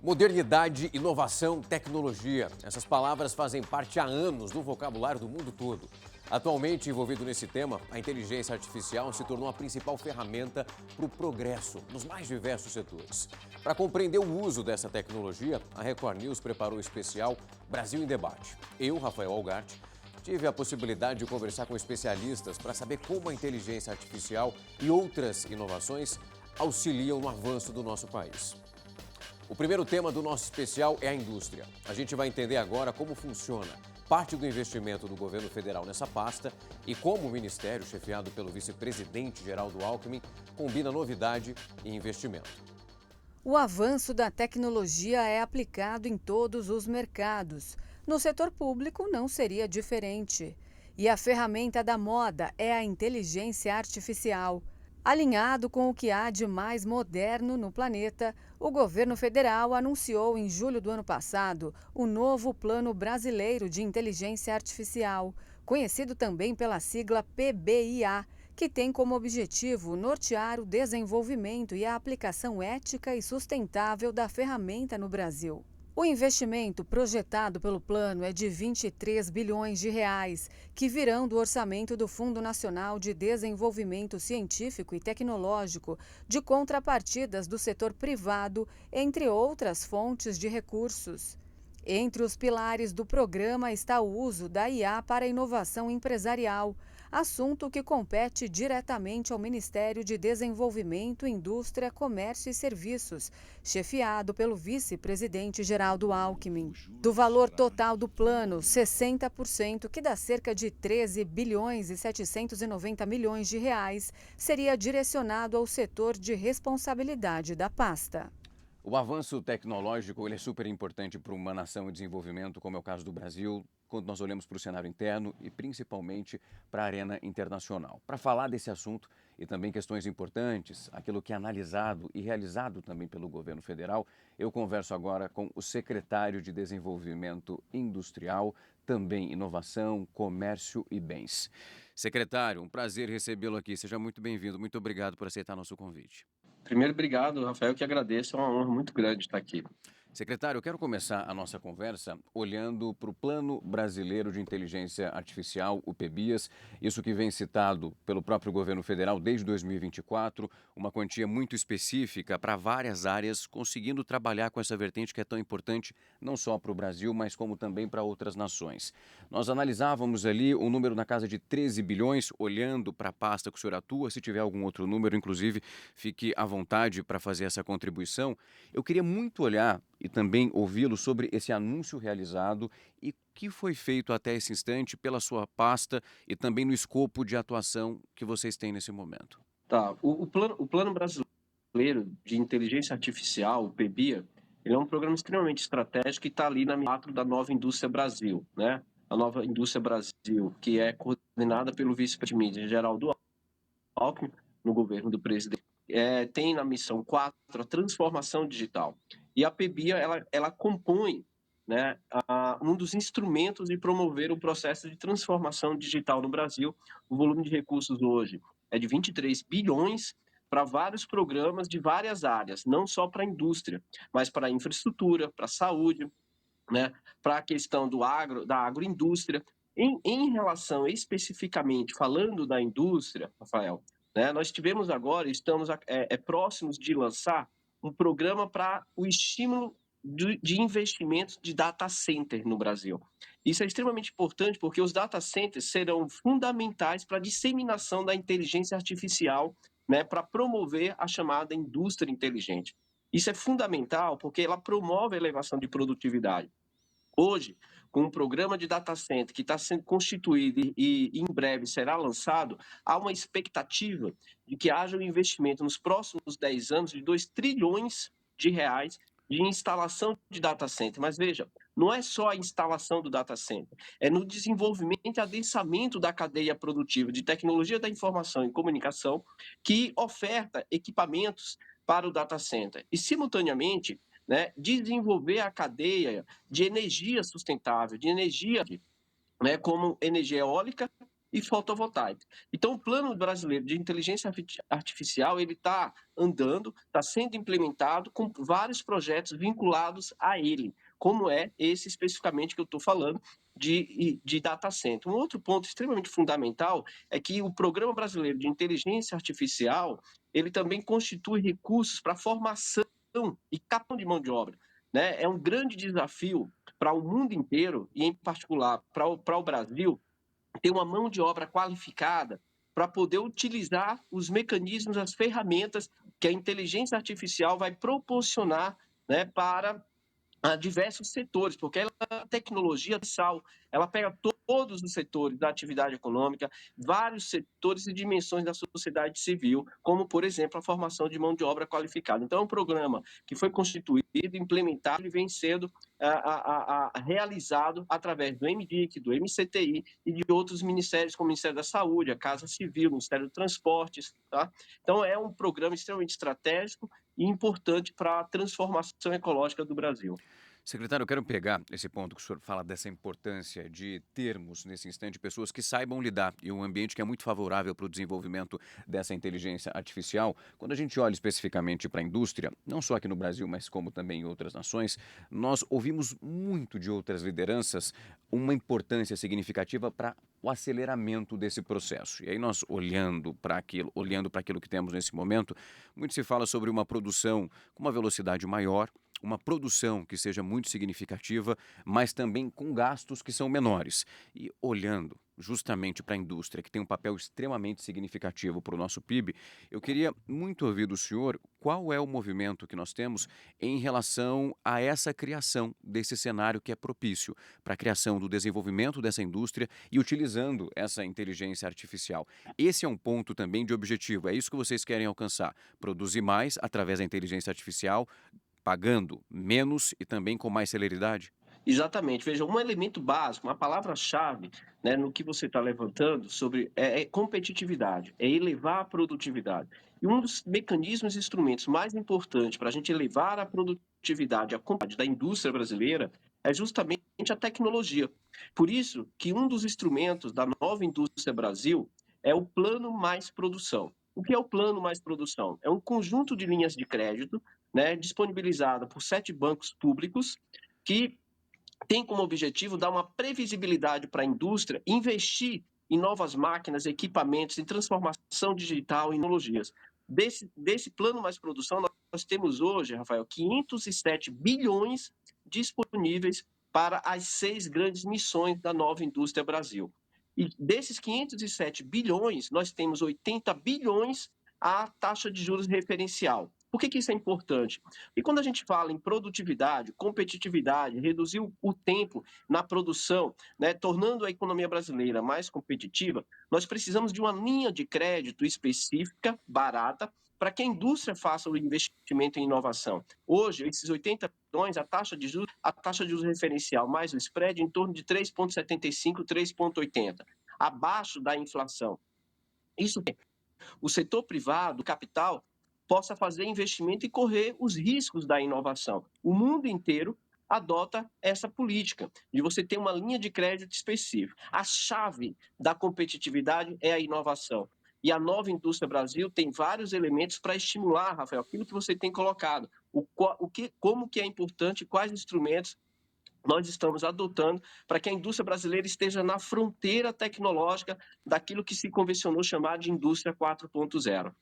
Modernidade, inovação, tecnologia. Essas palavras fazem parte há anos do vocabulário do mundo todo. Atualmente, envolvido nesse tema, a inteligência artificial se tornou a principal ferramenta para o progresso nos mais diversos setores. Para compreender o uso dessa tecnologia, a Record News preparou o especial Brasil em Debate. Eu, Rafael Algarte, tive a possibilidade de conversar com especialistas para saber como a inteligência artificial e outras inovações auxiliam no avanço do nosso país. O primeiro tema do nosso especial é a indústria. A gente vai entender agora como funciona parte do investimento do governo federal nessa pasta e como o ministério, chefiado pelo vice-presidente Geraldo Alckmin, combina novidade e investimento. O avanço da tecnologia é aplicado em todos os mercados. No setor público não seria diferente. E a ferramenta da moda é a inteligência artificial. Alinhado com o que há de mais moderno no planeta, o governo federal anunciou em julho do ano passado o novo Plano Brasileiro de Inteligência Artificial, conhecido também pela sigla PBIA, que tem como objetivo nortear o desenvolvimento e a aplicação ética e sustentável da ferramenta no Brasil. O investimento projetado pelo plano é de 23 bilhões de reais, que virão do orçamento do Fundo Nacional de Desenvolvimento Científico e Tecnológico, de contrapartidas do setor privado, entre outras fontes de recursos. Entre os pilares do programa está o uso da IA para a inovação empresarial, assunto que compete diretamente ao Ministério de Desenvolvimento, Indústria, Comércio e Serviços, chefiado pelo vice-presidente Geraldo Alckmin. Do valor total do plano, 60%, que dá cerca de 13 bilhões e 790 milhões de reais, seria direcionado ao setor de responsabilidade da pasta. O avanço tecnológico ele é super importante para uma nação em desenvolvimento, como é o caso do Brasil, quando nós olhamos para o cenário interno e principalmente para a arena internacional. Para falar desse assunto e também questões importantes, aquilo que é analisado e realizado também pelo governo federal, eu converso agora com o secretário de Desenvolvimento Industrial, também Inovação, Comércio e Bens. Secretário, um prazer recebê-lo aqui. Seja muito bem-vindo. Muito obrigado por aceitar nosso convite. Primeiro, obrigado, Rafael, que agradeço, é uma honra muito grande estar aqui. Secretário, eu quero começar a nossa conversa olhando para o Plano Brasileiro de Inteligência Artificial, o PBIAS, isso que vem citado pelo próprio governo federal desde 2024, uma quantia muito específica para várias áreas, conseguindo trabalhar com essa vertente que é tão importante não só para o Brasil, mas como também para outras nações. Nós analisávamos ali um número na casa de 13 bilhões, olhando para a pasta que o senhor atua, se tiver algum outro número, inclusive, fique à vontade para fazer essa contribuição. Eu queria muito olhar e também ouvi-lo sobre esse anúncio realizado e o que foi feito até esse instante pela sua pasta e também no escopo de atuação que vocês têm nesse momento. Tá, o plano Brasileiro de Inteligência Artificial, o PBIA, ele é um programa extremamente estratégico que está ali na mira da nova Indústria Brasil, né? A nova Indústria Brasil, que é coordenada pelo vice-presidente Geraldo Alckmin, no governo do presidente, tem na missão 4 a transformação digital. E a PBIA, ela compõe, né, um dos instrumentos de promover o processo de transformação digital no Brasil. O volume de recursos hoje é de 23 bilhões para vários programas de várias áreas, não só para a indústria, mas para a infraestrutura, para a saúde, né, para a questão da agroindústria. Em relação especificamente, falando da indústria, Rafael, né, nós tivemos agora, estamos próximos de lançar um programa para o estímulo de investimentos de data center no Brasil. Isso é extremamente importante porque os data centers serão fundamentais para a disseminação da inteligência artificial, né, para promover a chamada indústria inteligente. Isso é fundamental porque ela promove a elevação de produtividade. Hoje, com um programa de data center que está sendo constituído e em breve será lançado, há uma expectativa de que haja um investimento nos próximos 10 anos de 2 trilhões de reais de instalação de data center. Mas veja, não é só a instalação do data center, é no desenvolvimento e adensamento da cadeia produtiva de tecnologia da informação e comunicação que oferta equipamentos para o data center. E, simultaneamente, né, desenvolver a cadeia de energia sustentável, de energia, né, como energia eólica e fotovoltaica. Então, o Plano Brasileiro de Inteligência Artificial, ele está andando, está sendo implementado com vários projetos vinculados a ele, como é esse especificamente que eu estou falando, de data center. Um outro ponto extremamente fundamental é que o Programa Brasileiro de Inteligência Artificial, ele também constitui recursos para formação e captação de mão de obra. Né? É um grande desafio para o mundo inteiro, e em particular para o Brasil, ter uma mão de obra qualificada para poder utilizar os mecanismos, as ferramentas que a inteligência artificial vai proporcionar, né, para a diversos setores, porque ela é uma tecnologia sal, ela pega todos os setores da atividade econômica, vários setores e dimensões da sociedade civil, como, por exemplo, a formação de mão de obra qualificada. Então, é um programa que foi constituído, implementado e vem sendo realizado através do MDIC, do MCTI e de outros ministérios, como o Ministério da Saúde, a Casa Civil, o Ministério dos Transportes. Tá? Então, é um programa extremamente estratégico e importante para a transformação ecológica do Brasil. Secretário, eu quero pegar esse ponto que o senhor fala dessa importância de termos, nesse instante, pessoas que saibam lidar e um ambiente que é muito favorável para o desenvolvimento dessa inteligência artificial. Quando a gente olha especificamente para a indústria, não só aqui no Brasil, mas como também em outras nações, nós ouvimos muito de outras lideranças uma importância significativa para o aceleramento desse processo. E aí nós olhando para aquilo que temos nesse momento, muito se fala sobre uma produção com uma velocidade maior, uma produção que seja muito significativa, mas também com gastos que são menores. E olhando justamente para a indústria, que tem um papel extremamente significativo para o nosso PIB, eu queria muito ouvir do senhor qual é o movimento que nós temos em relação a essa criação desse cenário que é propício para a criação do desenvolvimento dessa indústria e utilizando essa inteligência artificial. Esse é um ponto também de objetivo, é isso que vocês querem alcançar, produzir mais através da inteligência artificial, pagando menos e também com mais celeridade? Exatamente. Veja, um elemento básico, uma palavra-chave, né, no que você está levantando sobre é competitividade, é elevar a produtividade. E um dos mecanismos e instrumentos mais importantes para a gente elevar a produtividade, a competitividade da indústria brasileira é justamente a tecnologia. Por isso que um dos instrumentos da nova indústria Brasil é o Plano Mais Produção. O que é o Plano Mais Produção? É um conjunto de linhas de crédito, né, disponibilizada por 7 bancos públicos que tem como objetivo dar uma previsibilidade para a indústria, investir em novas máquinas, equipamentos, em transformação digital, em tecnologias. Desse plano mais produção, nós temos hoje, Rafael, 507 bilhões disponíveis para as 6 grandes missões da nova indústria Brasil. E desses 507 bilhões, nós temos 80 bilhões a taxa de juros referencial. Por que isso é importante? E quando a gente fala em produtividade, competitividade, reduzir o tempo na produção, né, tornando a economia brasileira mais competitiva, nós precisamos de uma linha de crédito específica, barata, para que a indústria faça o investimento em inovação. Hoje, esses 80 bilhões, a taxa de juros referencial mais o spread em torno de 3,75, 3,80, abaixo da inflação. Isso o setor privado, o capital, possa fazer investimento e correr os riscos da inovação. O mundo inteiro adota essa política de você ter uma linha de crédito específica. A chave da competitividade é a inovação. E a nova indústria Brasil tem vários elementos para estimular, Rafael, aquilo que você tem colocado. Como que é importante, quais instrumentos nós estamos adotando para que a indústria brasileira esteja na fronteira tecnológica daquilo que se convencionou chamar de indústria 4.0.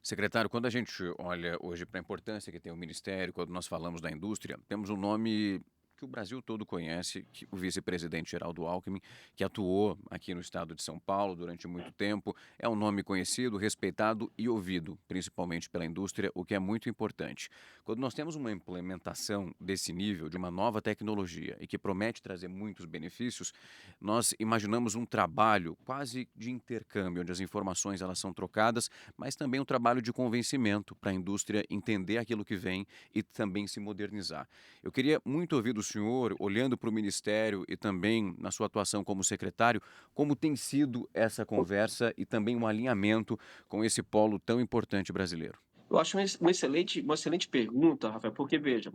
Secretário, quando a gente olha hoje para a importância que tem o Ministério, quando nós falamos da indústria, temos um nome que o Brasil todo conhece, o vice-presidente Geraldo Alckmin, que atuou aqui no estado de São Paulo durante muito tempo. É um nome conhecido, respeitado e ouvido, principalmente pela indústria, o que é muito importante. Quando nós temos uma implementação desse nível, de uma nova tecnologia e que promete trazer muitos benefícios, nós imaginamos um trabalho quase de intercâmbio, onde as informações elas são trocadas, mas também um trabalho de convencimento para a indústria entender aquilo que vem e também se modernizar. Eu queria muito ouvir do senhor, olhando para o Ministério e também na sua atuação como secretário, como tem sido essa conversa e também um alinhamento com esse polo tão importante brasileiro. Eu acho uma excelente pergunta, Rafael, porque, veja,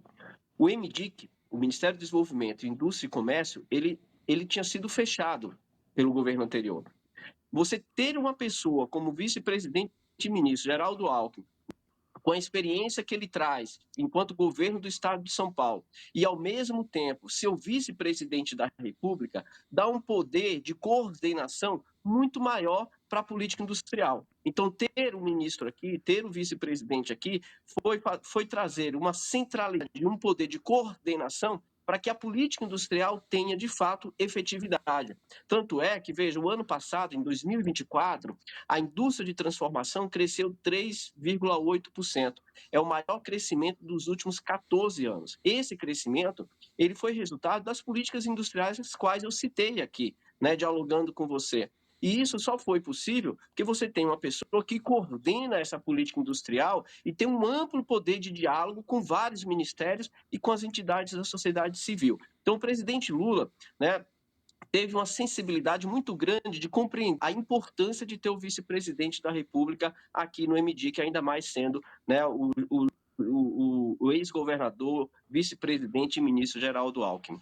o MDIC, o Ministério do Desenvolvimento, Indústria e Comércio, ele tinha sido fechado pelo governo anterior. você ter uma pessoa como vice-presidente e ministro, Geraldo Alckmin, com a experiência que ele traz enquanto governo do estado de São Paulo, e ao mesmo tempo ser o vice-presidente da República, dá um poder de coordenação muito maior para a política industrial. Então, ter o ministro aqui, ter o vice-presidente aqui, foi trazer uma centralidade, um poder de coordenação para que a política industrial tenha, de fato, efetividade. Tanto é que, veja, o ano passado, em 2024, a indústria de transformação cresceu 3,8%. É o maior crescimento dos últimos 14 anos. Esse crescimento ele foi resultado das políticas industriais as quais eu citei aqui, né, dialogando com você. E isso só foi possível porque você tem uma pessoa que coordena essa política industrial e tem um amplo poder de diálogo com vários ministérios e com as entidades da sociedade civil. Então, o presidente Lula, né, teve uma sensibilidade muito grande de compreender a importância de ter o vice-presidente da República aqui no MDIC, ainda mais sendo, né, o ex-governador, vice-presidente e ministro Geraldo Alckmin.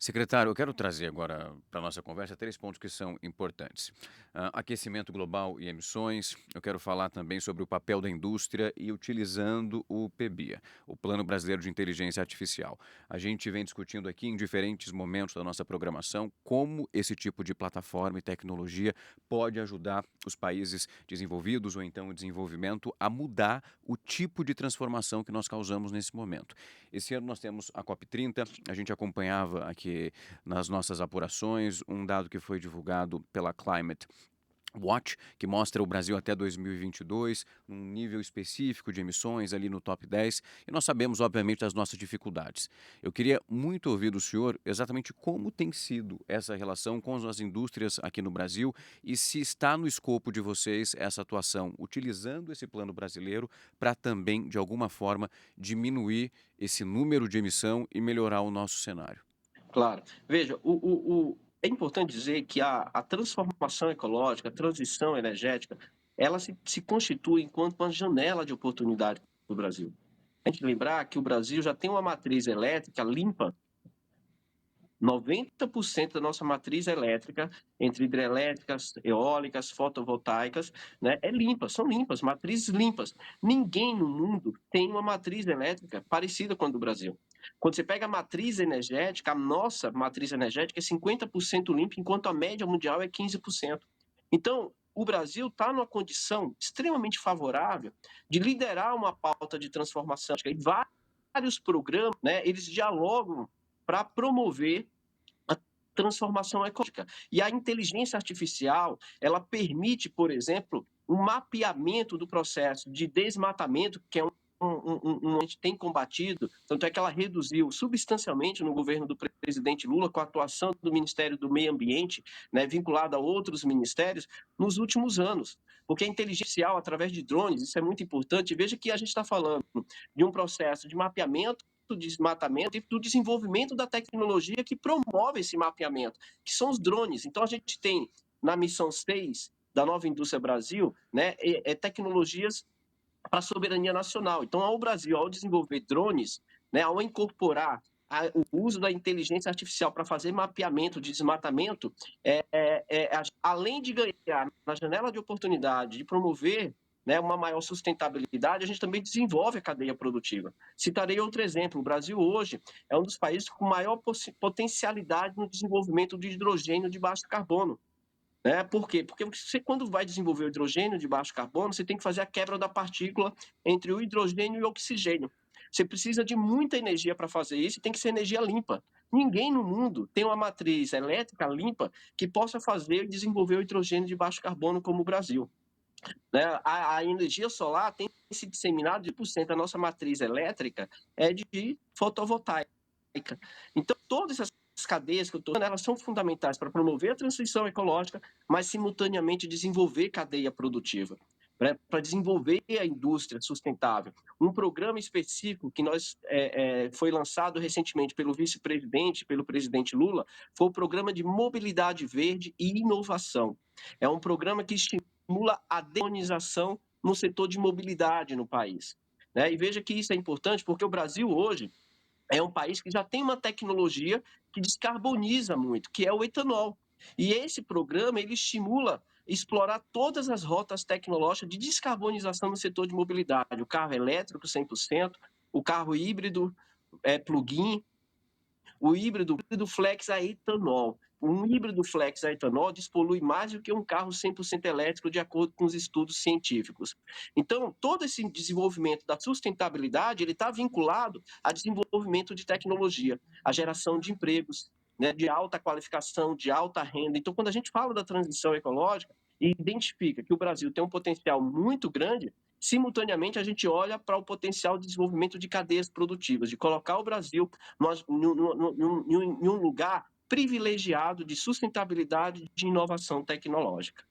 Secretário, eu quero trazer agora para a nossa conversa 3 pontos que são importantes. Aquecimento global e emissões. Eu quero falar também sobre o papel da indústria e utilizando o PBIA, o Plano Brasileiro de Inteligência Artificial. A gente vem discutindo aqui em diferentes momentos da nossa programação como esse tipo de plataforma e tecnologia pode ajudar os países desenvolvidos ou então o desenvolvimento a mudar o tipo de transformação que nós causamos nesse momento. Esse ano nós temos a COP30, a gente acompanhava aqui nas nossas apurações um dado que foi divulgado pela Climate Watch, que mostra o Brasil até 2022, num nível específico de emissões ali no top 10, e nós sabemos, obviamente, das nossas dificuldades. Eu queria muito ouvir do senhor exatamente como tem sido essa relação com as indústrias aqui no Brasil e se está no escopo de vocês essa atuação, utilizando esse plano brasileiro para também, de alguma forma, diminuir esse número de emissão e melhorar o nosso cenário. Claro. Veja, é importante dizer que a transformação ecológica, a transição energética, ela se constitui enquanto uma janela de oportunidade para o Brasil. A gente lembrar que o Brasil já tem uma matriz elétrica limpa. 90% da nossa matriz elétrica, entre hidrelétricas, eólicas, fotovoltaicas, né, é limpa, são limpas, matrizes limpas. Ninguém no mundo tem uma matriz elétrica parecida com a do Brasil. Quando você pega a matriz energética, a nossa matriz energética é 50% limpa, enquanto a média mundial é 15%. Então, o Brasil está numa condição extremamente favorável de liderar uma pauta de transformação. E vários programas, né, eles dialogam para promover a transformação ecológica. E a inteligência artificial, ela permite, por exemplo, um mapeamento do processo de desmatamento, que é a gente tem combatido, tanto é que ela reduziu substancialmente no governo do presidente Lula, com a atuação do Ministério do Meio Ambiente, né, vinculada a outros ministérios, nos últimos anos. Porque a inteligência artificial, através de drones, isso é muito importante. Veja que a gente está falando de um processo de mapeamento do desmatamento e do desenvolvimento da tecnologia que promove esse mapeamento, que são os drones. Então, a gente tem, na missão 6 da Nova Indústria Brasil, né, tecnologias para a soberania nacional. Então, ao Brasil, ao desenvolver drones, né, ao incorporar o uso da inteligência artificial para fazer mapeamento de desmatamento, além de ganhar na janela de oportunidade, de promover, né, uma maior sustentabilidade, a gente também desenvolve a cadeia produtiva. Citarei outro exemplo. O Brasil hoje é um dos países com maior potencialidade no desenvolvimento de hidrogênio de baixo carbono. Né? Por quê? Porque você, quando vai desenvolver o hidrogênio de baixo carbono, você tem que fazer a quebra da partícula entre o hidrogênio e o oxigênio. Você precisa de muita energia para fazer isso e tem que ser energia limpa. Ninguém no mundo tem uma matriz elétrica limpa que possa fazer e desenvolver o hidrogênio de baixo carbono como o Brasil. Né? A energia solar tem se disseminado de 1%. Da nossa matriz elétrica é de fotovoltaica. Então, todas essas cadeias que eu estou, elas são fundamentais para promover a transição ecológica, mas simultaneamente desenvolver cadeia produtiva, né? Para desenvolver a indústria sustentável. Um programa específico que foi lançado recentemente pelo vice-presidente, pelo presidente Lula, foi o programa de mobilidade verde e inovação. É um programa que estimula a decarbonização no setor de mobilidade no país. Né? E veja que isso é importante porque o Brasil hoje é um país que já tem uma tecnologia que descarboniza muito, que é o etanol. E esse programa, ele estimula explorar todas as rotas tecnológicas de descarbonização no setor de mobilidade, o carro elétrico 100%, o carro híbrido, plug-in, o híbrido flex a etanol. Um híbrido flex a etanol despolui mais do que um carro 100% elétrico, de acordo com os estudos científicos. Então, todo esse desenvolvimento da sustentabilidade, ele está vinculado a desenvolvimento de tecnologia, a geração de empregos, né, de alta qualificação, de alta renda. Então, quando a gente fala da transição ecológica e identifica que o Brasil tem um potencial muito grande, simultaneamente a gente olha para o potencial de desenvolvimento de cadeias produtivas, de colocar o Brasil em um lugar privilegiado de sustentabilidade e de inovação tecnológica.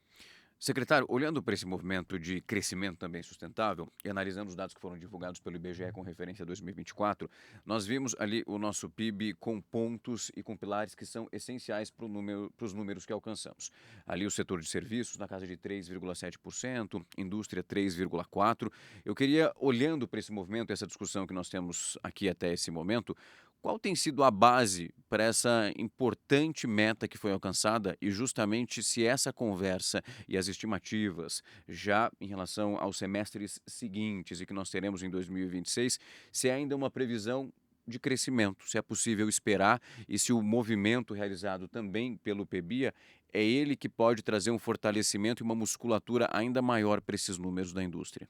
Secretário, olhando para esse movimento de crescimento também sustentável e analisando os dados que foram divulgados pelo IBGE com referência a 2024, nós vimos ali o nosso PIB com pontos e com pilares que são essenciais para os números que alcançamos. Ali o setor de serviços na casa de 3,7%, indústria 3,4%. Eu queria, olhando para esse movimento, essa discussão que nós temos aqui até esse momento, qual tem sido a base para essa importante meta que foi alcançada e justamente se essa conversa e as estimativas já em relação aos semestres seguintes e que nós teremos em 2026, se é ainda uma previsão de crescimento, se é possível esperar e se o movimento realizado também pelo PEBIA é ele que pode trazer um fortalecimento e uma musculatura ainda maior para esses números da indústria.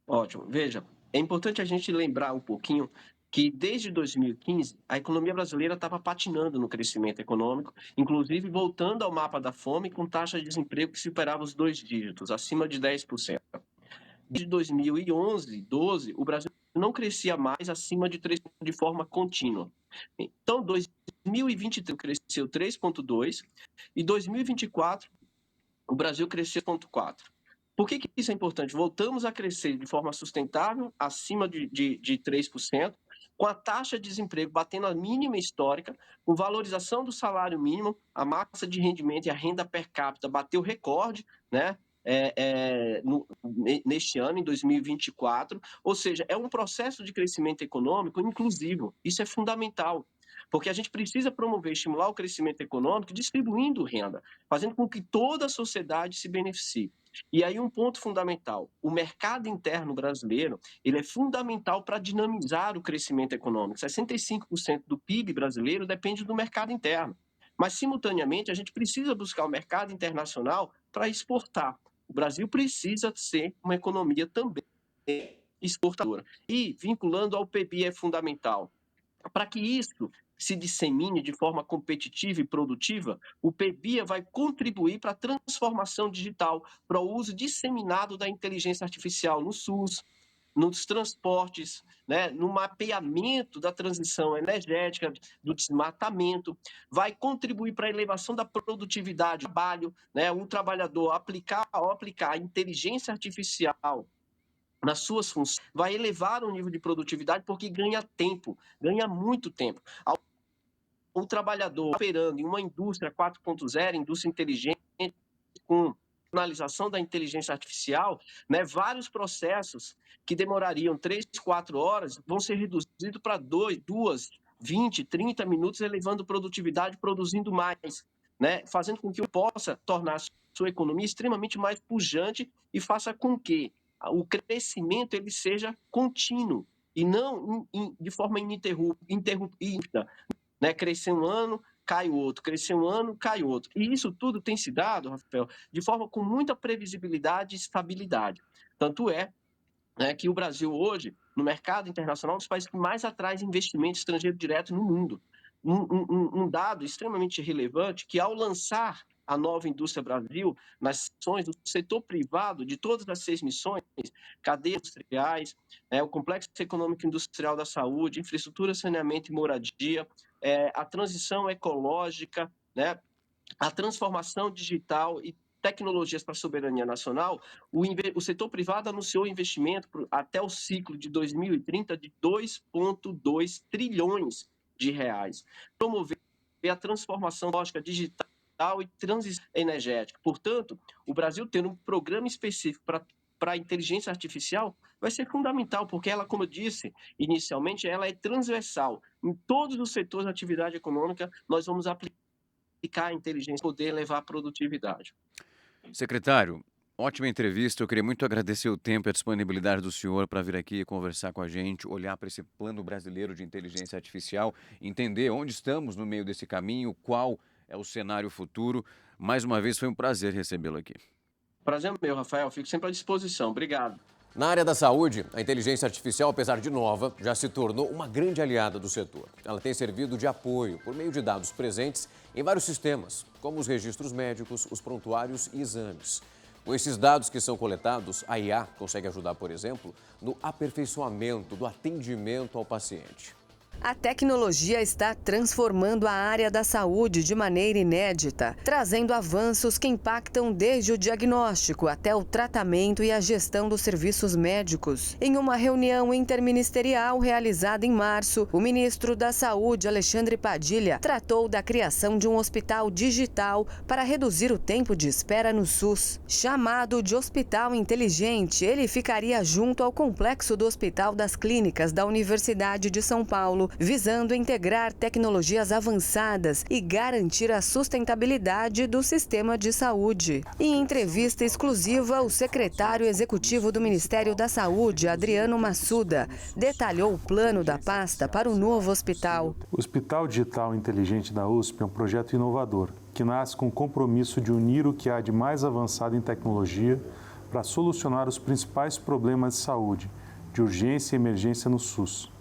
Ótimo. Veja, é importante a gente lembrar um pouquinho que desde 2015 a economia brasileira estava patinando no crescimento econômico, inclusive voltando ao mapa da fome com taxa de desemprego que superava os 2 dígitos, acima de 10%. Desde 2011, 12, o Brasil não crescia mais acima de 3% de forma contínua. Então, 2023 cresceu 3,2% e 2024 o Brasil cresceu 0,4%. Por que isso é importante? Voltamos a crescer de forma sustentável, acima de 3%, com a taxa de desemprego batendo a mínima histórica, com valorização do salário mínimo, a massa de rendimento e a renda per capita bateu recorde, né? Neste ano, em 2024, ou seja, é um processo de crescimento econômico inclusivo. Isso é fundamental, porque a gente precisa promover, estimular o crescimento econômico distribuindo renda, fazendo com que toda a sociedade se beneficie. E aí um ponto fundamental, o mercado interno brasileiro, ele é fundamental para dinamizar o crescimento econômico. 65% do PIB brasileiro depende do mercado interno. Mas, simultaneamente, a gente precisa buscar o mercado internacional para exportar. O Brasil precisa ser uma economia também exportadora. E, vinculando ao PIB, é fundamental. Para que isso se dissemine de forma competitiva e produtiva, o PEBIA vai contribuir para a transformação digital, para o uso disseminado da inteligência artificial no SUS, nos transportes, né, no mapeamento da transição energética, do desmatamento, vai contribuir para a elevação da produtividade do trabalho, né, o trabalhador ao aplicar a inteligência artificial nas suas funções, vai elevar o nível de produtividade porque ganha tempo, ganha muito tempo. O trabalhador operando em uma indústria 4.0, indústria inteligente, com analisação da inteligência artificial, né, vários processos que demorariam 3, 4 horas vão ser reduzidos para 2, 20, 30 minutos, elevando produtividade, produzindo mais, né, fazendo com que eu possa tornar a sua economia extremamente mais pujante e faça com que o crescimento ele seja contínuo e não de forma ininterrupta, né? Crescer um ano, cai o outro, crescer um ano, cai o outro. E isso tudo tem se dado, Rafael, de forma com muita previsibilidade e estabilidade. Tanto é, né, que o Brasil hoje, no mercado internacional, é um dos países que mais atrai investimento estrangeiro direto no mundo. Um dado extremamente relevante que, ao lançar a nova Indústria Brasil, nas ações do setor privado, de todas as 6 missões, cadeias industriais, o Complexo Econômico Industrial da Saúde, infraestrutura, saneamento e moradia, a transição ecológica, né, a transformação digital e tecnologias para a soberania nacional, o setor privado anunciou investimento até o ciclo de 2030 de 2,2 trilhões de reais. Promover a transformação lógica digital e transição energética. Portanto, o Brasil tendo um programa específico para a inteligência artificial vai ser fundamental, porque ela, como eu disse inicialmente, ela é transversal. Em todos os setores da atividade econômica, nós vamos aplicar a inteligência para poder elevar a produtividade. Secretário, ótima entrevista. Eu queria muito agradecer o tempo e a disponibilidade do senhor para vir aqui conversar com a gente, olhar para esse plano brasileiro de inteligência artificial, entender onde estamos no meio desse caminho, qual é o cenário futuro. Mais uma vez, foi um prazer recebê-lo aqui. Prazer é meu, Rafael. Fico sempre à disposição. Obrigado. Na área da saúde, a inteligência artificial, apesar de nova, já se tornou uma grande aliada do setor. Ela tem servido de apoio por meio de dados presentes em vários sistemas, como os registros médicos, os prontuários e exames. Com esses dados que são coletados, a IA consegue ajudar, por exemplo, no aperfeiçoamento do atendimento ao paciente. A tecnologia está transformando a área da saúde de maneira inédita, trazendo avanços que impactam desde o diagnóstico até o tratamento e a gestão dos serviços médicos. Em uma reunião interministerial realizada em março, o ministro da Saúde, Alexandre Padilha, tratou da criação de um hospital digital para reduzir o tempo de espera no SUS. Chamado de Hospital Inteligente, ele ficaria junto ao complexo do Hospital das Clínicas da Universidade de São Paulo, visando integrar tecnologias avançadas e garantir a sustentabilidade do sistema de saúde. Em entrevista exclusiva, o secretário executivo do Ministério da Saúde, Adriano Massuda, detalhou o plano da pasta para o novo hospital. O Hospital Digital Inteligente da USP é um projeto inovador que nasce com o compromisso de unir o que há de mais avançado em tecnologia para solucionar os principais problemas de saúde, de urgência e emergência no SUS.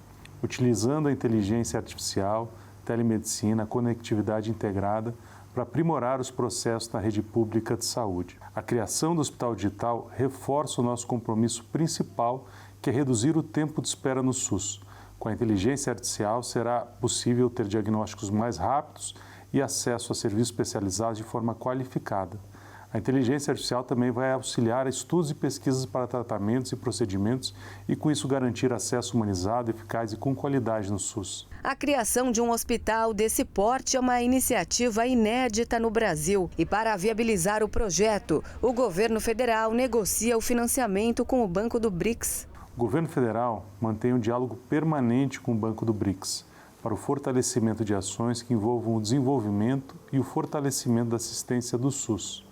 Utilizando a inteligência artificial, telemedicina, conectividade integrada para aprimorar os processos na rede pública de saúde. A criação do Hospital Digital reforça o nosso compromisso principal, que é reduzir o tempo de espera no SUS. Com a inteligência artificial, será possível ter diagnósticos mais rápidos e acesso a serviços especializados de forma qualificada. A inteligência artificial também vai auxiliar a estudos e pesquisas para tratamentos e procedimentos e, com isso, garantir acesso humanizado, eficaz e com qualidade no SUS. A criação de um hospital desse porte é uma iniciativa inédita no Brasil. E para viabilizar o projeto, o governo federal negocia o financiamento com o Banco do BRICS. O governo federal mantém um diálogo permanente com o Banco do BRICS para o fortalecimento de ações que envolvam o desenvolvimento e o fortalecimento da assistência do SUS.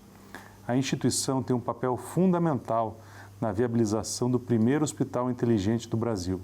A instituição tem um papel fundamental na viabilização do primeiro hospital inteligente do Brasil.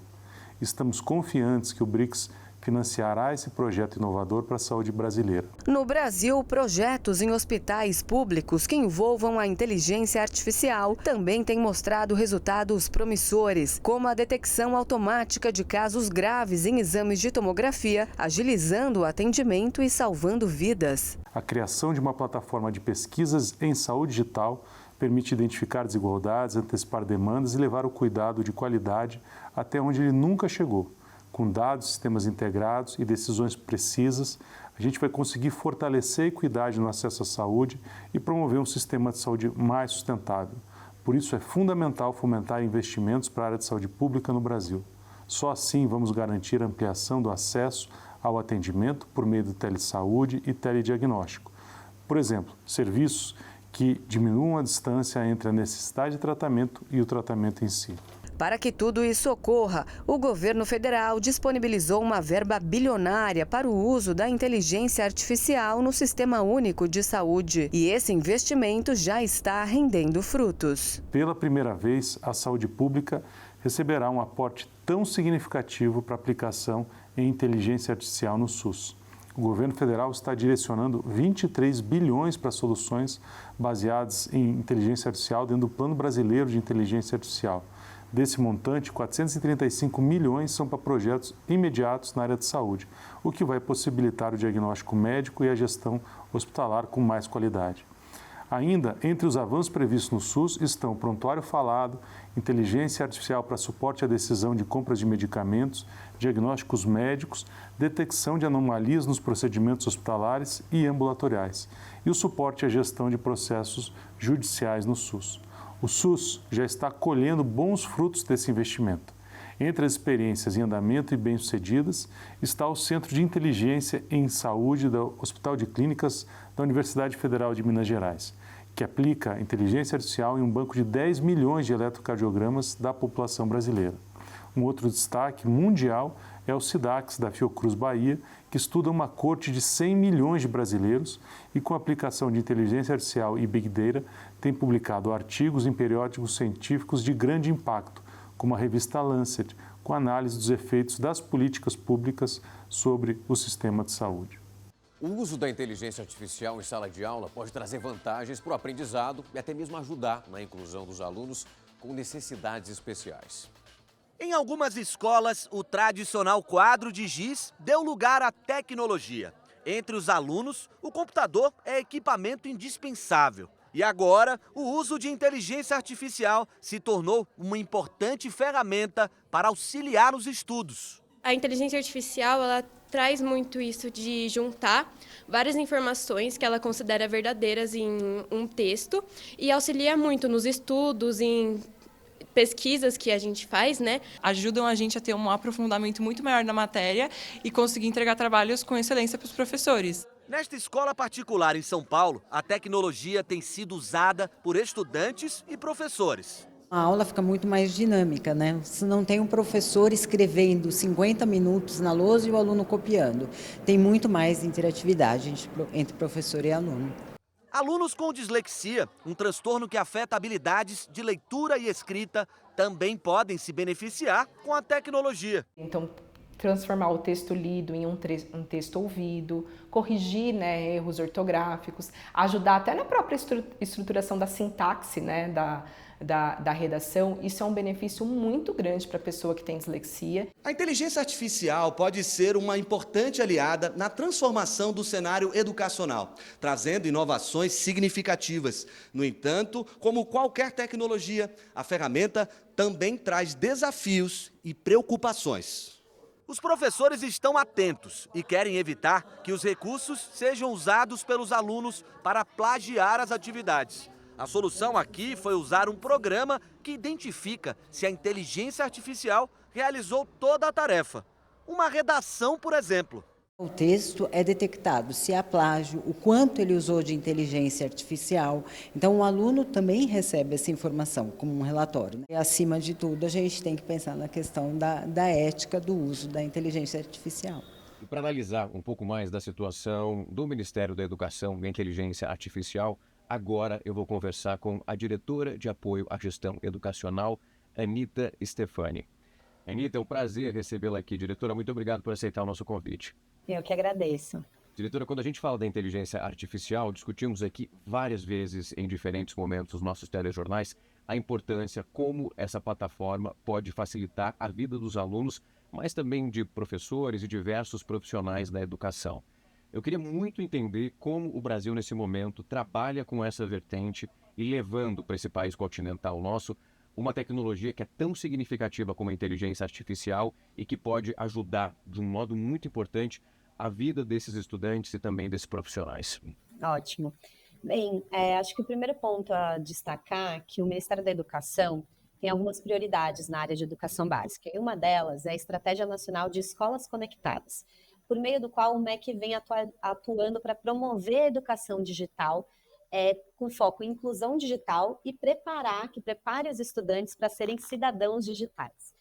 Estamos confiantes que o BRICS financiará esse projeto inovador para a saúde brasileira. No Brasil, projetos em hospitais públicos que envolvam a inteligência artificial também têm mostrado resultados promissores, como a detecção automática de casos graves em exames de tomografia, agilizando o atendimento e salvando vidas. A criação de uma plataforma de pesquisas em saúde digital permite identificar desigualdades, antecipar demandas e levar o cuidado de qualidade até onde ele nunca chegou. Com dados, sistemas integrados e decisões precisas, a gente vai conseguir fortalecer a equidade no acesso à saúde e promover um sistema de saúde mais sustentável. Por isso, é fundamental fomentar investimentos para a área de saúde pública no Brasil. Só assim vamos garantir a ampliação do acesso ao atendimento por meio do telesaúde e telediagnóstico. Por exemplo, serviços que diminuam a distância entre a necessidade de tratamento e o tratamento em si. Para que tudo isso ocorra, o governo federal disponibilizou uma verba bilionária para o uso da inteligência artificial no Sistema Único de Saúde. E esse investimento já está rendendo frutos. Pela primeira vez, a saúde pública receberá um aporte tão significativo para a aplicação em inteligência artificial no SUS. O governo federal está direcionando 23 bilhões para soluções baseadas em inteligência artificial dentro do Plano Brasileiro de Inteligência Artificial. Desse montante, 435 milhões são para projetos imediatos na área de saúde, o que vai possibilitar o diagnóstico médico e a gestão hospitalar com mais qualidade. Ainda, entre os avanços previstos no SUS estão prontuário falado, inteligência artificial para suporte à decisão de compras de medicamentos, diagnósticos médicos, detecção de anomalias nos procedimentos hospitalares e ambulatoriais, e o suporte à gestão de processos judiciais no SUS. O SUS já está colhendo bons frutos desse investimento. Entre as experiências em andamento e bem-sucedidas está o Centro de Inteligência em Saúde do Hospital de Clínicas da Universidade Federal de Minas Gerais, que aplica inteligência artificial em um banco de 10 milhões de eletrocardiogramas da população brasileira. Um outro destaque mundial é o SIDAX da Fiocruz Bahia, que estuda uma corte de 100 milhões de brasileiros e, com a aplicação de inteligência artificial e Big Data, tem publicado artigos em periódicos científicos de grande impacto, como a revista Lancet, com análise dos efeitos das políticas públicas sobre o sistema de saúde. O uso da inteligência artificial em sala de aula pode trazer vantagens para o aprendizado e até mesmo ajudar na inclusão dos alunos com necessidades especiais. Em algumas escolas, o tradicional quadro de giz deu lugar à tecnologia. Entre os alunos, o computador é equipamento indispensável. E agora, o uso de inteligência artificial se tornou uma importante ferramenta para auxiliar os estudos. A inteligência artificial, ela traz muito isso de juntar várias informações que ela considera verdadeiras em um texto e auxilia muito nos estudos, em pesquisas que a gente faz, né? Ajudam a gente a ter um aprofundamento muito maior na matéria e conseguir entregar trabalhos com excelência para os professores. Nesta escola particular em São Paulo, a tecnologia tem sido usada por estudantes e professores. A aula fica muito mais dinâmica, né? Você não tem um professor escrevendo 50 minutos na lousa e o aluno copiando. Tem muito mais interatividade entre professor e aluno. Alunos com dislexia, um transtorno que afeta habilidades de leitura e escrita, também podem se beneficiar com a tecnologia. Então, transformar o texto lido em um texto ouvido, corrigir, né, erros ortográficos, ajudar até na própria estruturação da sintaxe, né, da redação. Isso é um benefício muito grande para a pessoa que tem dislexia. A inteligência artificial pode ser uma importante aliada na transformação do cenário educacional, trazendo inovações significativas. No entanto, como qualquer tecnologia, a ferramenta também traz desafios e preocupações. Os professores estão atentos e querem evitar que os recursos sejam usados pelos alunos para plagiar as atividades. A solução aqui foi usar um programa que identifica se a inteligência artificial realizou toda a tarefa. Uma redação, por exemplo. O texto é detectado se há plágio, o quanto ele usou de inteligência artificial. Então, o aluno também recebe essa informação como um relatório, né? E, acima de tudo, a gente tem que pensar na questão da ética do uso da inteligência artificial. E para analisar um pouco mais da situação do Ministério da Educação e da Inteligência Artificial, agora eu vou conversar com a diretora de apoio à gestão educacional, Anita Stefani. Anita, é um prazer recebê-la aqui. Diretora, muito obrigado por aceitar o nosso convite. Eu que agradeço. Diretora, quando a gente fala da inteligência artificial, discutimos aqui várias vezes em diferentes momentos nos nossos telejornais a importância como essa plataforma pode facilitar a vida dos alunos, mas também de professores e diversos profissionais da educação. Eu queria muito entender como o Brasil, nesse momento, trabalha com essa vertente e levando para esse país continental nosso uma tecnologia que é tão significativa como a inteligência artificial e que pode ajudar, de um modo muito importante, a vida desses estudantes e também desses profissionais. Ótimo. Bem, acho que o primeiro ponto a destacar é que o Ministério da Educação tem algumas prioridades na área de educação básica. E uma delas é a Estratégia Nacional de Escolas Conectadas, por meio do qual o MEC vem atuando para promover a educação digital, com foco em inclusão digital e que prepare os estudantes para serem cidadãos digitais.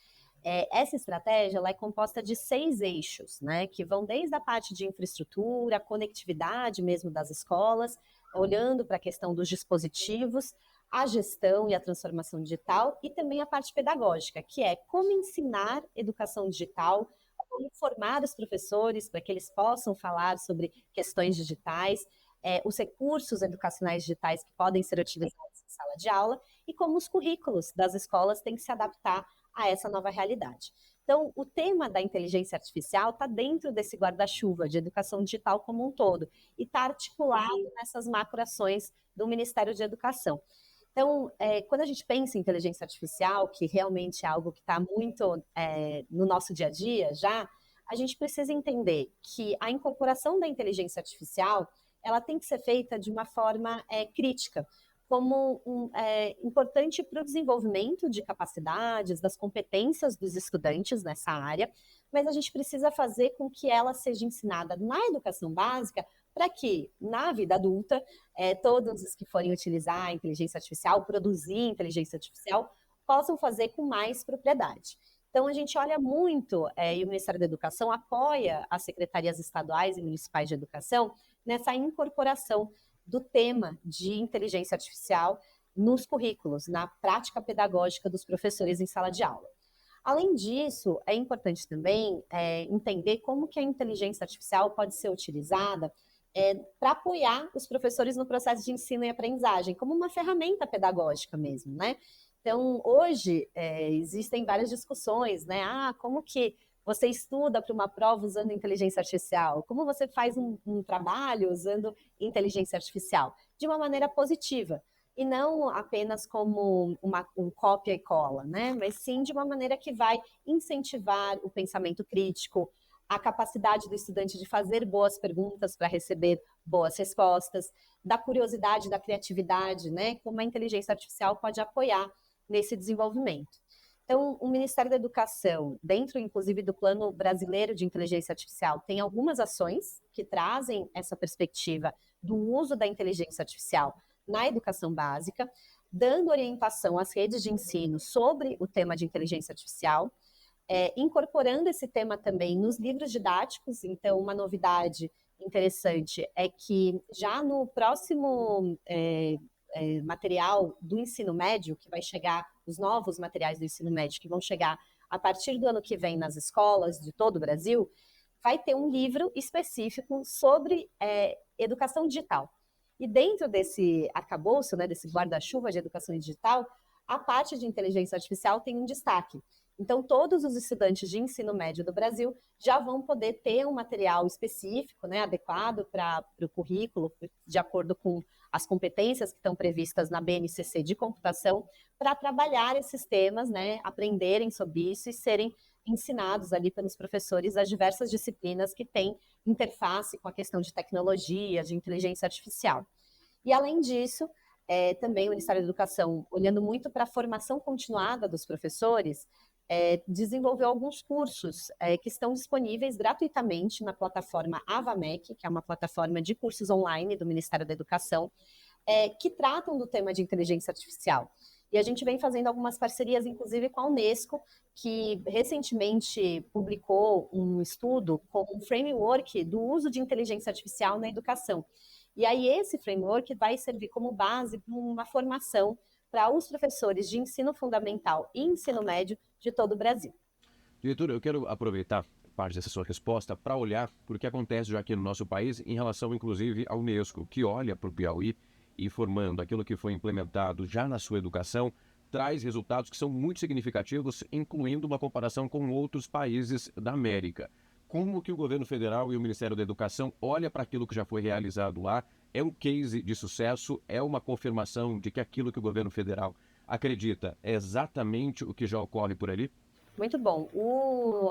Essa estratégia ela é composta de 6 eixos, né, que vão desde a parte de infraestrutura, a conectividade mesmo das escolas, olhando para a questão dos dispositivos, a gestão e a transformação digital, e também a parte pedagógica, que é como ensinar educação digital, como formar os professores para que eles possam falar sobre questões digitais, os recursos educacionais digitais que podem ser utilizados em sala de aula e como os currículos das escolas têm que se adaptar a essa nova realidade. Então, o tema da inteligência artificial está dentro desse guarda-chuva de educação digital como um todo e está articulado nessas macroações do Ministério de Educação. Então, quando a gente pensa em inteligência artificial, que realmente é algo que está muito no nosso dia a dia já, a gente precisa entender que a incorporação da inteligência artificial ela tem que ser feita de uma forma crítica, como importante para o desenvolvimento de capacidades, das competências dos estudantes nessa área, mas a gente precisa fazer com que ela seja ensinada na educação básica para que, na vida adulta, todos os que forem utilizar a inteligência artificial, produzir inteligência artificial, possam fazer com mais propriedade. Então, a gente olha muito, e o Ministério da Educação apoia as secretarias estaduais e municipais de educação nessa incorporação do tema de inteligência artificial nos currículos, na prática pedagógica dos professores em sala de aula. Além disso, é importante também entender como que a inteligência artificial pode ser utilizada para apoiar os professores no processo de ensino e aprendizagem, como uma ferramenta pedagógica mesmo, né? Então, hoje, existem várias discussões, né? Como que você estuda para uma prova usando inteligência artificial? Como você faz um trabalho usando inteligência artificial? De uma maneira positiva, e não apenas como um cópia e cola, né? Mas sim de uma maneira que vai incentivar o pensamento crítico, a capacidade do estudante de fazer boas perguntas para receber boas respostas, da curiosidade, da criatividade, né? Como a inteligência artificial pode apoiar nesse desenvolvimento. Então, o Ministério da Educação, dentro inclusive do Plano Brasileiro de Inteligência Artificial, tem algumas ações que trazem essa perspectiva do uso da inteligência artificial na educação básica, dando orientação às redes de ensino sobre o tema de inteligência artificial, incorporando esse tema também nos livros didáticos. Então, uma novidade interessante é que já no próximo material do ensino médio, que vai chegar, os novos materiais do ensino médio, que vão chegar a partir do ano que vem nas escolas de todo o Brasil, vai ter um livro específico sobre educação digital. E dentro desse arcabouço, né, desse guarda-chuva de educação digital, a parte de inteligência artificial tem um destaque. Então, todos os estudantes de ensino médio do Brasil já vão poder ter um material específico, né, adequado para o currículo, de acordo com as competências que estão previstas na BNCC de computação, para trabalhar esses temas, né, aprenderem sobre isso e serem ensinados ali pelos professores as diversas disciplinas que têm interface com a questão de tecnologia, de inteligência artificial. E, além disso, também o Ministério da Educação, olhando muito para a formação continuada dos professores, desenvolveu alguns cursos que estão disponíveis gratuitamente na plataforma AvaMec, que é uma plataforma de cursos online do Ministério da Educação, que tratam do tema de inteligência artificial. E a gente vem fazendo algumas parcerias, inclusive com a Unesco, que recentemente publicou um estudo com um framework do uso de inteligência artificial na educação. E aí esse framework vai servir como base para uma formação para os professores de ensino fundamental e ensino médio de todo o Brasil. Diretora, eu quero aproveitar parte dessa sua resposta para olhar para o que acontece já aqui no nosso país em relação, inclusive, à Unesco, que olha para o Piauí informando aquilo que foi implementado já na sua educação, traz resultados que são muito significativos, incluindo uma comparação com outros países da América. Como que o governo federal e o Ministério da Educação olham para aquilo que já foi realizado lá? É um case de sucesso? É uma confirmação de que aquilo que o governo federal acredita é exatamente o que já ocorre por ali? Muito bom.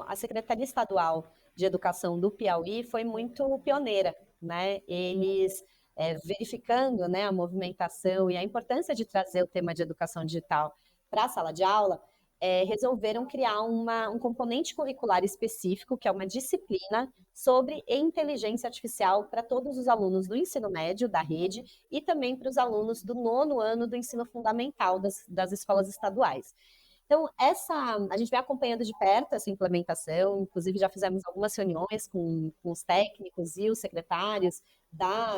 A Secretaria Estadual de Educação do Piauí foi muito pioneira, né? Eles, verificando, né, a movimentação e a importância de trazer o tema de educação digital para a sala de aula, resolveram criar um componente curricular específico, que é uma disciplina sobre inteligência artificial para todos os alunos do ensino médio da rede e também para os alunos do 9º ano do ensino fundamental das escolas estaduais. Então, a gente vem acompanhando de perto essa implementação, inclusive já fizemos algumas reuniões com os técnicos e os secretários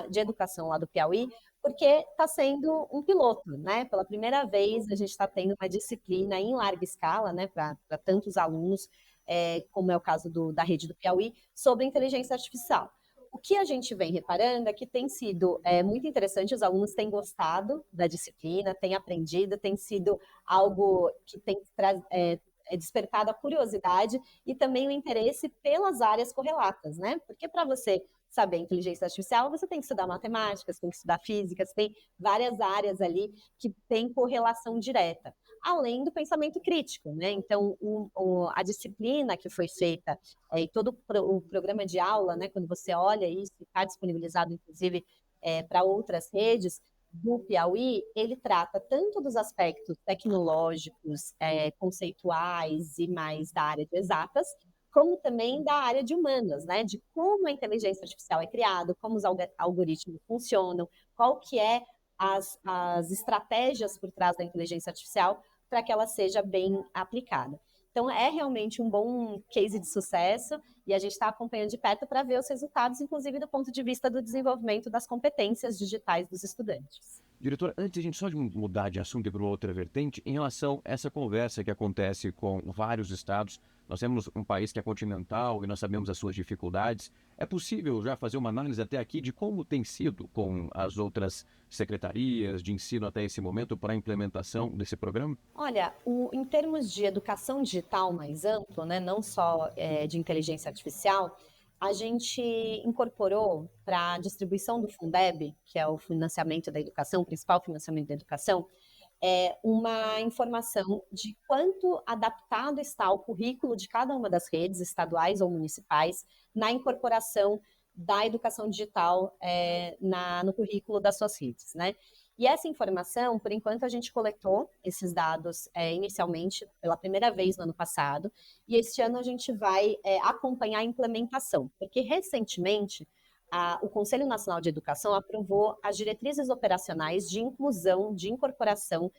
de educação lá do Piauí, porque está sendo um piloto, né? Pela primeira vez a gente está tendo uma disciplina em larga escala, né, para tantos alunos, como é o caso da rede do Piauí, sobre inteligência artificial. O que a gente vem reparando é que tem sido muito interessante, os alunos têm gostado da disciplina, têm aprendido, tem sido algo que tem despertado a curiosidade e também o interesse pelas áreas correlatas, né? Porque para você saber inteligência artificial, você tem que estudar matemática, você tem que estudar física, você tem várias áreas ali que têm correlação direta, além do pensamento crítico, né? Então, a disciplina que foi feita e todo o programa de aula, né, quando você olha isso, está disponibilizado, inclusive, para outras redes do Piauí, ele trata tanto dos aspectos tecnológicos, conceituais e mais da área de exatas, como também da área de humanas, né? De como a inteligência artificial é criada, como os algoritmos funcionam, qual que é as estratégias por trás da inteligência artificial para que ela seja bem aplicada. Então, é realmente um bom case de sucesso e a gente está acompanhando de perto para ver os resultados, inclusive do ponto de vista do desenvolvimento das competências digitais dos estudantes. Diretor, antes a gente só de mudar de assunto e para uma outra vertente, em relação a essa conversa que acontece com vários estados, nós temos um país que é continental e nós sabemos as suas dificuldades. É possível já fazer uma análise até aqui de como tem sido com as outras secretarias de ensino até esse momento para a implementação desse programa? Olha, em termos de educação digital mais amplo, né, não só de inteligência artificial, a gente incorporou para a distribuição do Fundeb, que é o financiamento da educação, o principal financiamento da educação, uma informação de quanto adaptado está o currículo de cada uma das redes estaduais ou municipais na incorporação da educação digital no currículo das suas redes, né? E essa informação, por enquanto, a gente coletou esses dados inicialmente pela primeira vez no ano passado, e este ano a gente vai acompanhar a implementação, porque recentemente o Conselho Nacional de Educação aprovou as diretrizes operacionais de inclusão, de incorporação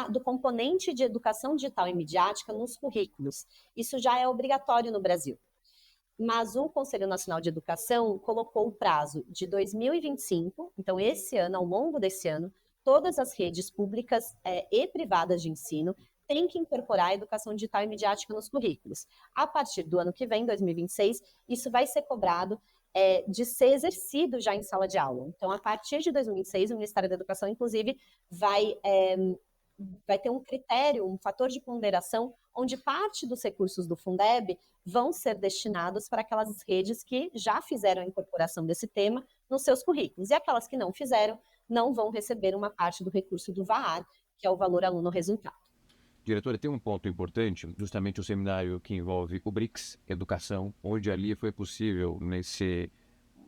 do componente de educação digital e midiática nos currículos. Isso já é obrigatório no Brasil. Mas o Conselho Nacional de Educação colocou o prazo de 2025, então esse ano, ao longo desse ano, todas as redes públicas e privadas de ensino têm que incorporar a educação digital e midiática nos currículos. A partir do ano que vem, 2026, isso vai ser cobrado de ser exercido já em sala de aula. Então, a partir de 2026, o Ministério da Educação, inclusive, vai ter um critério, um fator de ponderação, onde parte dos recursos do Fundeb vão ser destinados para aquelas redes que já fizeram a incorporação desse tema nos seus currículos. E aquelas que não fizeram, não vão receber uma parte do recurso do VAR, que é o valor aluno resultado. Diretora, tem um ponto importante, justamente o seminário que envolve o BRICS, educação, onde ali foi possível, nesse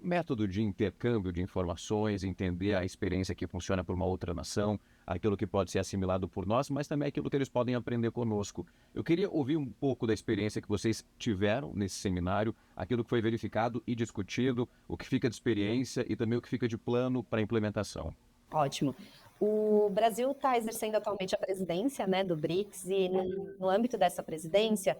método de intercâmbio de informações, entender a experiência que funciona por uma outra nação, aquilo que pode ser assimilado por nós, mas também aquilo que eles podem aprender conosco. Eu queria ouvir um pouco da experiência que vocês tiveram nesse seminário, aquilo que foi verificado e discutido, o que fica de experiência e também o que fica de plano para a implementação. Ótimo. O Brasil está exercendo atualmente a presidência, né, do BRICS e no âmbito dessa presidência,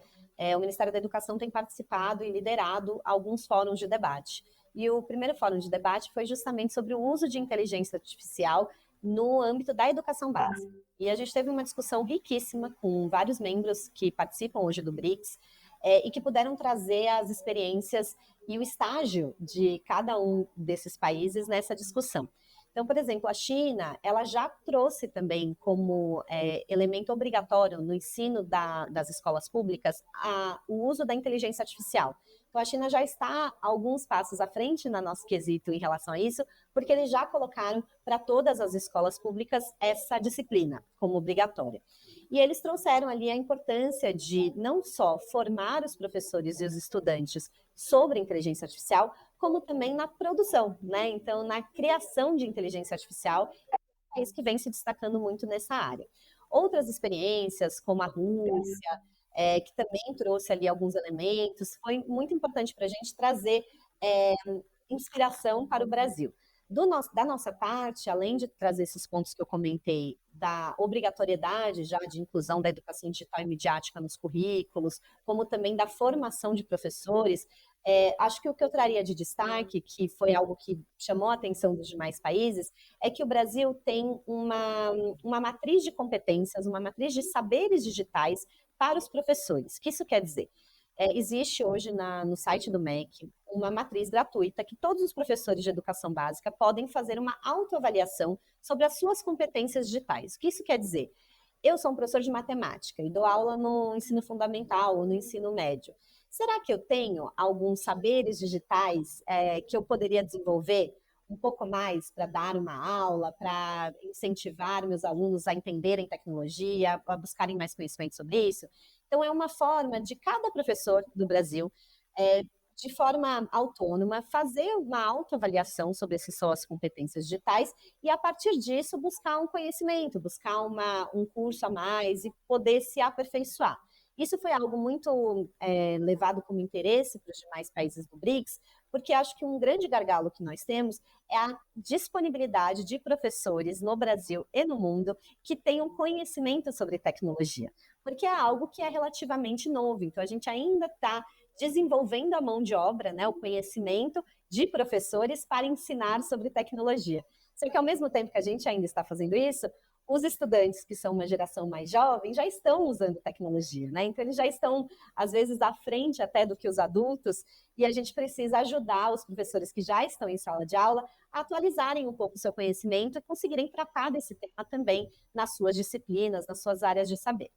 o Ministério da Educação tem participado e liderado alguns fóruns de debate. E o primeiro fórum de debate foi justamente sobre o uso de inteligência artificial no âmbito da educação básica. E a gente teve uma discussão riquíssima com vários membros que participam hoje do BRICS e que puderam trazer as experiências e o estágio de cada um desses países nessa discussão. Então, por exemplo, a China, ela já trouxe também como elemento obrigatório no ensino das escolas públicas o uso da inteligência artificial. Então, a China já está alguns passos à frente no nosso quesito em relação a isso, porque eles já colocaram para todas as escolas públicas essa disciplina como obrigatória. E eles trouxeram ali a importância de não só formar os professores e os estudantes sobre inteligência artificial, como também na produção, né? Então, na criação de inteligência artificial, é um país que vem se destacando muito nessa área. Outras experiências, como a Rússia, que também trouxe ali alguns elementos, foi muito importante para a gente trazer inspiração para o Brasil. Da nossa parte, além de trazer esses pontos que eu comentei, da obrigatoriedade já de inclusão da educação digital e midiática nos currículos, como também da formação de professores, acho que o que eu traria de destaque, que foi algo que chamou a atenção dos demais países, é que o Brasil tem uma matriz de competências, uma matriz de saberes digitais para os professores. O que isso quer dizer? Existe hoje no site do MEC uma matriz gratuita que todos os professores de educação básica podem fazer uma autoavaliação sobre as suas competências digitais. O que isso quer dizer? Eu sou um professor de matemática e dou aula no ensino fundamental ou no ensino médio. Será que eu tenho alguns saberes digitais que eu poderia desenvolver um pouco mais para dar uma aula, para incentivar meus alunos a entenderem tecnologia, a buscarem mais conhecimento sobre isso? Então, é uma forma de cada professor do Brasil, de forma autônoma, fazer uma autoavaliação sobre essas suas competências digitais e, a partir disso, buscar um conhecimento, buscar um curso a mais e poder se aperfeiçoar. Isso foi algo muito levado como interesse para os demais países do BRICS, porque acho que um grande gargalo que nós temos é a disponibilidade de professores no Brasil e no mundo que tenham conhecimento sobre tecnologia. porque é algo que é relativamente novo. Então, a gente ainda está desenvolvendo a mão de obra, né, o conhecimento de professores para ensinar sobre tecnologia. Só que, ao mesmo tempo que a gente ainda está fazendo isso, os estudantes, que são uma geração mais jovem, já estão usando tecnologia, né? Então, eles já estão, às vezes, à frente até do que os adultos, e a gente precisa ajudar os professores que já estão em sala de aula a atualizarem um pouco o seu conhecimento e conseguirem tratar desse tema também nas suas disciplinas, nas suas áreas de saber.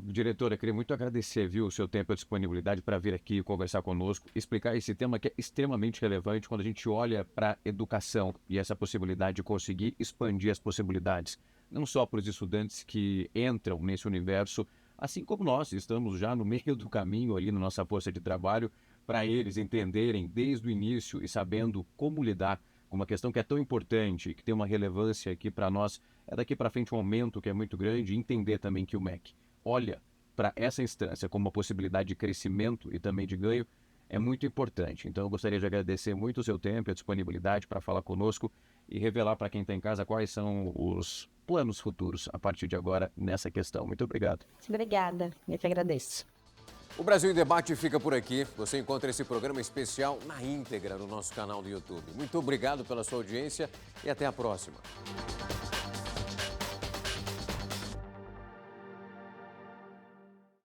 Diretora, queria muito agradecer, viu, o seu tempo e a disponibilidade para vir aqui conversar conosco, explicar esse tema que é extremamente relevante quando a gente olha para a educação e essa possibilidade de conseguir expandir as possibilidades, não só para os estudantes que entram nesse universo, assim como nós estamos já no meio do caminho ali na nossa força de trabalho, para eles entenderem desde o início e sabendo como lidar com uma questão que é tão importante, que tem uma relevância aqui para nós, é daqui para frente um aumento que é muito grande, e entender também que o MEC olha para essa instância como uma possibilidade de crescimento e também de ganho, é muito importante. Então eu gostaria de agradecer muito o seu tempo e a disponibilidade para falar conosco e revelar para quem está em casa quais são os planos futuros a partir de agora nessa questão. Muito obrigado. Obrigada, eu que agradeço. O Brasil em Debate fica por aqui. Você encontra esse programa especial na íntegra no nosso canal do YouTube. Muito obrigado pela sua audiência e até a próxima.